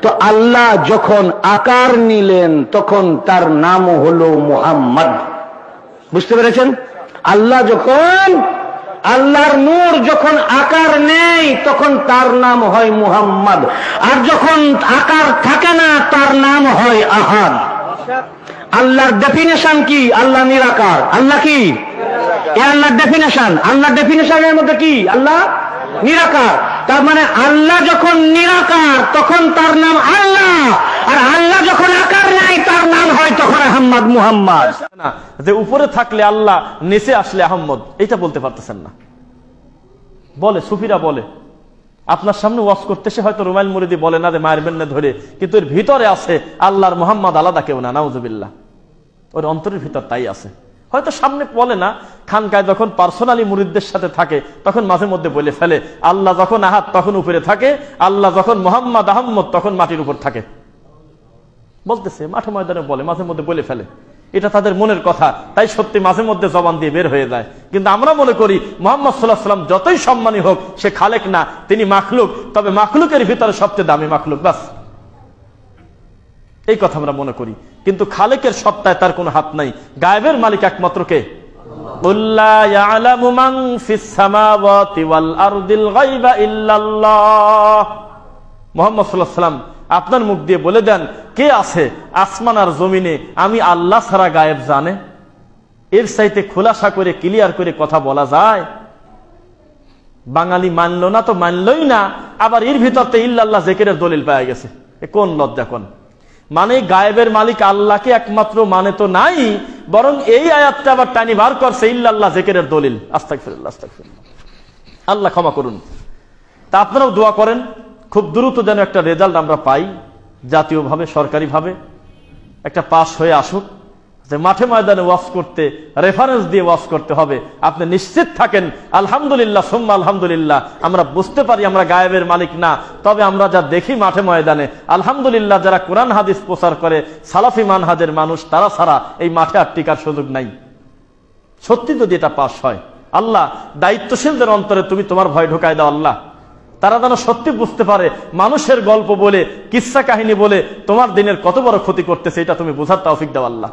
তো আল্লাহ যখন আকার নিলেন তখন তার নাম হলো মুহাম্মদ। বুঝতে পেরেছেন? আল্লাহ যখন, আল্লাহর নূর যখন আকার নেই তখন তার নাম হয় মুহাম্মদ, আর যখন আকার থাকে না তার নাম হয় আহাদ। আল্লাহর ডেফিনেশন কি? আল্লাহ নিরাকার। আল্লাহ কি? আল্লাহর ডেফিনেশন, আল্লাহর ডেফিনেশনের মধ্যে কি? আল্লাহ নিরাকার। তার মানে আল্লাহ যখন নিরাকার তখন তার নাম আল্লাহ, আর আল্লাহ যখন আকার নাই তার নাম হয় তখন আহমদ, মুহাম্মদ। না যে উপরে থাকলে আল্লাহ, নিচে আসলে আহমদ, এটা বলতে পারতেছেন না। বলে সুফিরা বলে, আপনার সামনে ওয়াজ করতেছে হয়তো রুমাইল মুরিদি বলে না যে মারবেন না ধরে, কিন্তু এর ভিতরে আছে আল্লাহর মুহাম্মদ আলাদা কেউ না, নাউজুবিল্লাহ। ওর অন্তরের ভিতর তাই আছে, হয়তো সামনে বলে না। খানকায় যখন পার্সোনালি মুরিদদের সাথে থাকে তখন মাঝে মধ্যে বলে ফেলে, আল্লাহ যখন আহাদ তখন উপরে থাকে, আল্লাহ যখন মুহাম্মদ আহমদ তখন মাটির উপর থাকে। বলতেছে মাঠে ময়দানে বলে, মাঝে মধ্যে বলে ফেলে, এটা তাদের মনের কথা, তাই সত্যি মাঝে মধ্যে জবান দিয়ে বের হয়ে যায়। কিন্তু আমরা মনে করি মুহাম্মদ সাল্লাল্লাহু আলাইহি ওয়াসাল্লাম যতই সম্মানী হোক, সে খালেক না, তিনি মাখলুক, তবে মাখলুকের ভিতরে সবচেয়ে দামি মাখলুক, বাস এই কথা আমরা মনে করি। কিন্তু খালেকের সত্তায় তার কোনো হাত নাই। গায়েবের মালিক একমাত্র কে? লা ইয়ালামু মান ফিস সামাওয়াতি ওয়াল আরদিল গায়বা ইল্লাল্লাহ। মুহাম্মদ সাল্লাল্লাহু আলাইহি ওয়াসাল্লাম আপনার মুখ দিয়ে বলে দেন, কে আছে আসমান আর জমিনে আমি আল্লাহ ছাড়া গায়েব জানে? এর চাইতে খোলাসা করে ক্লিয়ার করে কথা বলা যায়? বাঙালি মানলো না তো মানলই না, আবার এর ভিতরতে ইল্লাল্লাহ জিকিরের দলিল পাওয়া গেছে। কোন লজ্জা! কোন মানে গায়েবের মালিক আল্লাহকে একমাত্র মানে তো নাই, বরং এই আয়াতটা আবার টানি বার করছে ইল্লাল্লাহ জিকিরের দলিল। আস্তাগফিরুল্লাহ, আস্তাগফিরুল্লাহ। আল্লাহ ক্ষমা করুন। তা আপনারাও দোয়া করেন খুব দ্রুত যেন একটা রেজাল্ট আমরা পাই, জাতীয়ভাবে সরকারিভাবে একটা পাস হয়ে আসুক। যে মাঠে ময়দানে ওয়াজ করতে রেফারেন্স দিয়ে ওয়াজ করতে হবে, আপনি নিশ্চিত থাকেন আলহামদুলিল্লাহ সুম্মা আলহামদুলিল্লাহ, আমরা বুঝতে পারি আমরা গায়েবের মালিক না, তবে আমরা যা দেখি মাঠে ময়দানে আলহামদুলিল্লাহ, যারা কোরআন হাদিস প্রচার করে সালাফি মানহাজের মানুষ, তারা ছাড়া এই মাঠে আর টিকার সুযোগ নাই। সত্যি যদি এটা পাস হয়, আল্লাহ দায়িত্বশীলদের অন্তরে তুমি তোমার ভয় ঢোকায় দাও আল্লাহ, তারা যেন সত্যি বুঝতে পারে মানুষের গল্প বলে, কিচ্ছা কাহিনী বলে তোমার দিনের কত বড় ক্ষতি করতেছে, এটা তুমি বোঝার তৌফিক দাও আল্লাহ।